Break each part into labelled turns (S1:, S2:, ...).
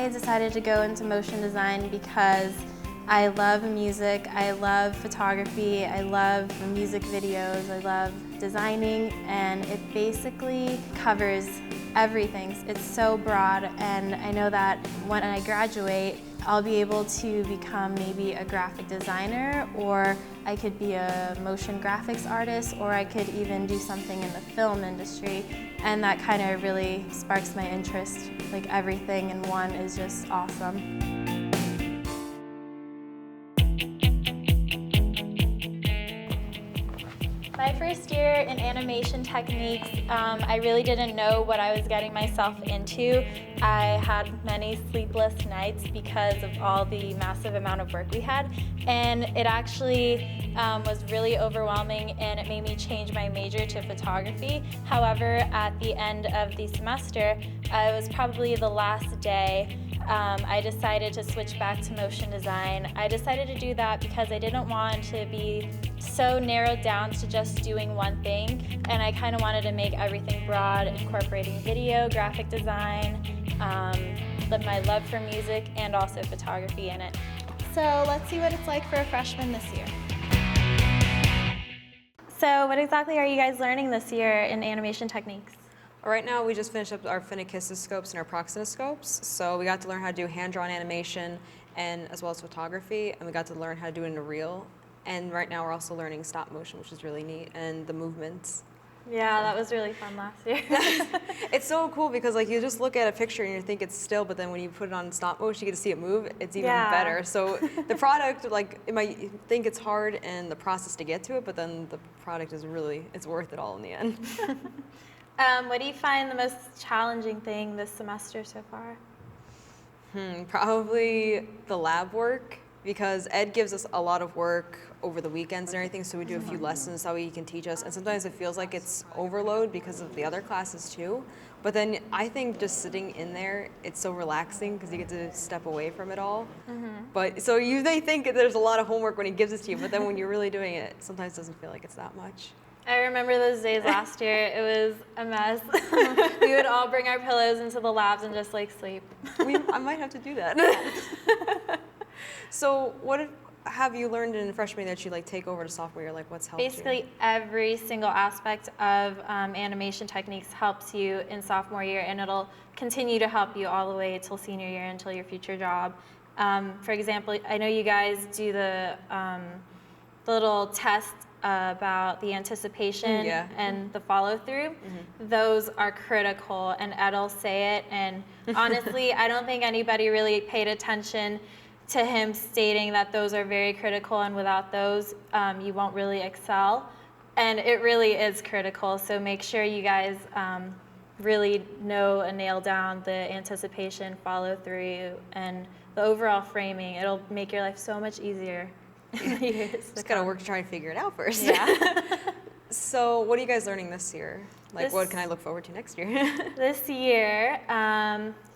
S1: I decided to go into motion design because I love music, I love photography, I love music videos, I love designing, and it basically covers everything. It's so broad, and I know that when I graduate, I'll be able to become maybe a graphic designer, or I could be a motion graphics artist, or I could even do something in the film industry, and that kind of really sparks my interest. Like, everything in one is just awesome. My first year in animation techniques, I really didn't know what I was getting myself into. I had many sleepless nights because of all the massive amount of work we had, and it actually was really overwhelming, and it made me change my major to photography. However, at the end of the semester, it was probably the last day, I decided to switch back to motion design. I decided to do that because I didn't want to be so narrowed down to just doing one thing, and I kind of wanted to make everything broad, incorporating video, graphic design, my love for music, and also photography in it. So let's see what it's like for a freshman this year. So what exactly are you guys learning this year in animation techniques?
S2: Right now we just finished up our phenakistoscopes and our proxinoscopes, so we got to learn how to do hand-drawn animation and as well as photography, and we got to learn how to do it in a reel. And right now we're also learning stop motion, which is really neat, and the movements.
S1: Yeah, that was really fun last year.
S2: It's so cool because like you just look at a picture and you think it's still, but then when you put it on stop motion, you get to see it move. It's even better. So the product, like, it might think it's hard and the process to get to it, but then the product is really, it's worth it all in the end.
S1: What do you find the most challenging thing this semester so far?
S2: Probably the lab work, because Ed gives us a lot of work over the weekends and everything, so we do a few lessons so he can teach us, and sometimes it feels like it's overload because of the other classes too. But then I think just sitting in there, it's so relaxing because you get to step away from it all. But so you may think there's a lot of homework when he gives it to you, but then when you're really doing it, sometimes it doesn't feel like it's that much.
S1: I remember those days last year. It was a mess. We would all bring our pillows into the labs and just like sleep.
S2: I might have to do that. So what have you learned in freshman that you like take over to sophomore year? Like, what's helped you?
S1: Basically every single aspect of animation techniques helps you in sophomore year, and it'll continue to help you all the way till senior year, until your future job. For example, I know you guys do the little test about the anticipation and the follow-through. Those are critical, and Ed'll say it, and honestly I don't think anybody really paid attention to him stating that those are very critical, and without those you won't really excel, and it really is critical. So make sure you guys really know and nail down the anticipation, follow-through, and the overall framing. It'll make your life so much easier.
S2: Just gotta work to try and figure it out first.
S1: Yeah.
S2: So what are you guys learning this year? Like, what can I look forward to next year?
S1: This year,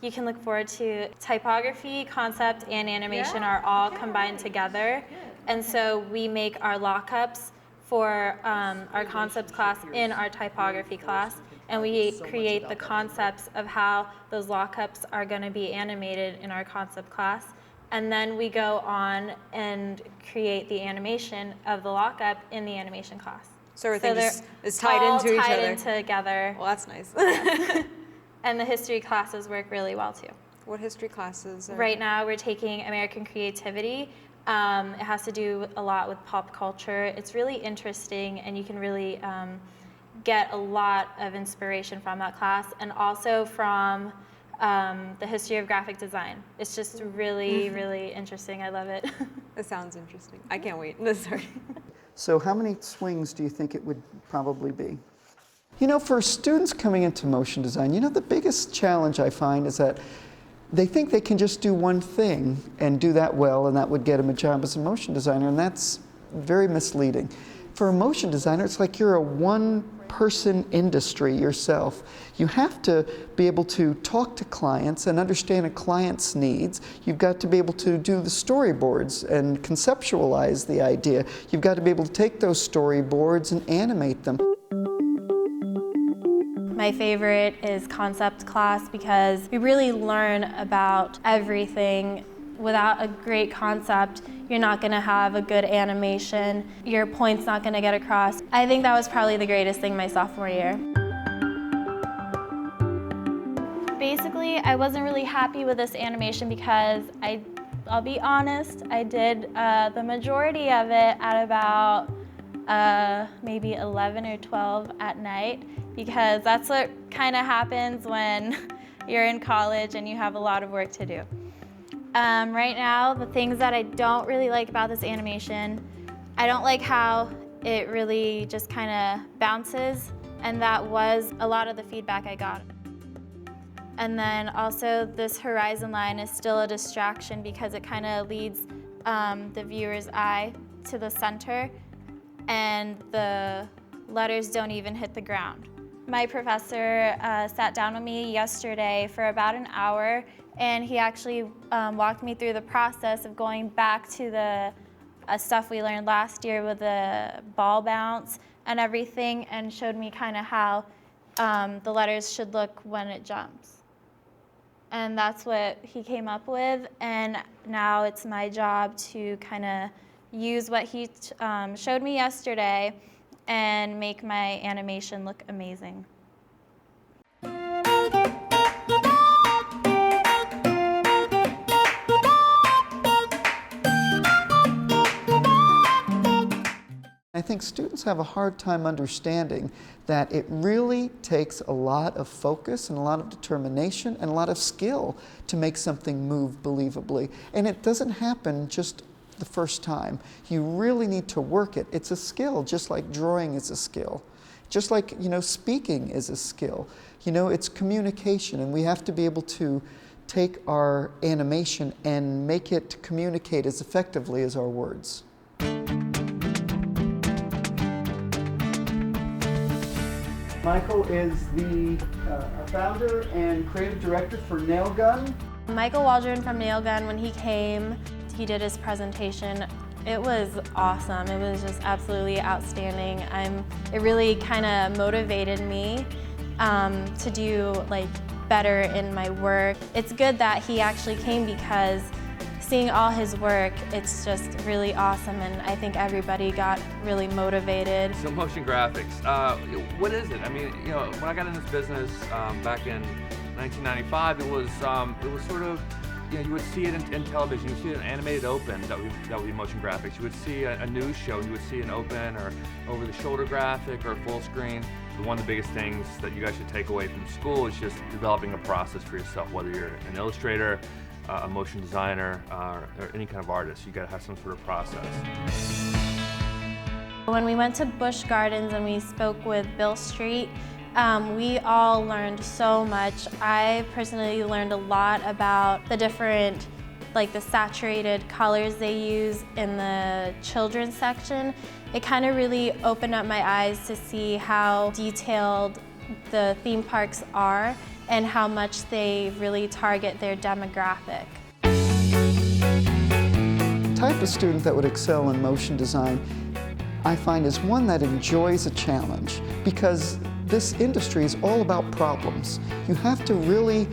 S1: you can look forward to typography, concept, and animation are all combined together. And so we make our lockups for our concepts class in our typography class, and we create the concepts of how those lockups are going to be animated in our concept class. And then we go on and create the animation of the lockup in the animation class.
S2: So everything just is tied into each other.
S1: All tied in together.
S2: Well, that's nice.
S1: And the history classes work really well too.
S2: What history classes?
S1: Right now we're taking American Creativity. It has to do a lot with pop culture. It's really interesting, and you can really get a lot of inspiration from that class, and also from the history of graphic design. It's just really, really interesting. I love it.
S2: It sounds interesting. I can't wait. Sorry.
S3: So how many swings do you think it would probably be? You know, for students coming into motion design, you know, the biggest challenge I find is that they think they can just do one thing and do that well, and that would get them a job as a motion designer, and that's very misleading. For a motion designer, it's like you're a one-person industry yourself. You have to be able to talk to clients and understand a client's needs. You've got to be able to do the storyboards and conceptualize the idea. You've got to be able to take those storyboards and animate them.
S1: My My favorite is concept class because we really learn about everything. Without a great concept, you're not going to have a good animation. Your point's not going to get across. I think that was probably the greatest thing my sophomore year. Basically, I wasn't really happy with this animation because I'll be honest, I did the majority of it at about maybe 11 or 12 at night, because that's what kind of happens when you're in college and you have a lot of work to do. Right now, the things that I don't really like about this animation, I don't like how it really just kind of bounces, and that was a lot of the feedback I got. And then also this horizon line is still a distraction because it kind of leads the viewer's eye to the center, and the letters don't even hit the ground. My professor sat down with me yesterday for about an hour, and he actually walked me through the process of going back to the stuff we learned last year with the ball bounce and everything, and showed me kind of how the letters should look when it jumps. And that's what he came up with, and now it's my job to kind of use what he showed me yesterday and make my animation look amazing.
S3: I think students have a hard time understanding that it really takes a lot of focus and a lot of determination and a lot of skill to make something move believably. And it doesn't happen just the first time. You really need to work it. It's a skill, just like drawing is a skill. Just like, speaking is a skill. It's communication, and we have to be able to take our animation and make it communicate as effectively as our words. Michael is the founder and creative director for Nail Gun.
S1: Michael Waldron from Nail Gun, when he came, he did his presentation. It was awesome. It was just absolutely outstanding. It really kind of motivated me to do better in my work. It's good that he actually came because seeing all his work, it's just really awesome, and I think everybody got really motivated.
S4: So motion graphics, what is it? I mean, when I got in this business back in 1995, it was sort of, you would see it in television. You would see an animated open that would be motion graphics. You would see a news show. You would see an open or over-the-shoulder graphic or full screen. One of the biggest things that you guys should take away from school is just developing a process for yourself, whether you're an illustrator, a motion designer, or any kind of artist. You gotta have some sort of process.
S1: When we went to Busch Gardens and we spoke with Bill Street, we all learned so much. I personally learned a lot about the different, the saturated colors they use in the children's section. It kind of really opened up my eyes to see how detailed the theme parks are and how much they really target their demographic.
S3: The type of student that would excel in motion design, I find, is one that enjoys a challenge, because this industry is all about problems. You have to really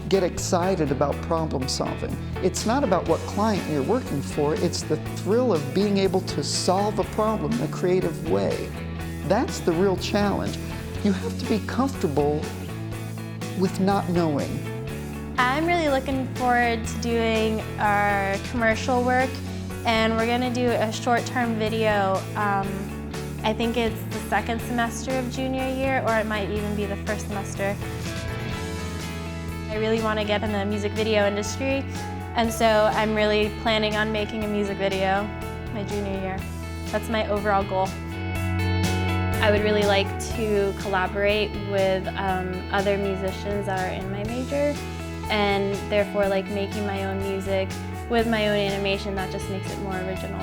S3: get excited about problem solving. It's not about what client you're working for, it's the thrill of being able to solve a problem in a creative way. That's the real challenge. You have to be comfortable with not knowing.
S1: I'm really looking forward to doing our commercial work, and we're going to do a short-term video. I think it's the second semester of junior year, or it might even be the first semester. I really want to get in the music video industry, and so I'm really planning on making a music video my junior year. That's my overall goal. I would really like to collaborate with other musicians that are in my major, and therefore making my own music with my own animation. That just makes it more original.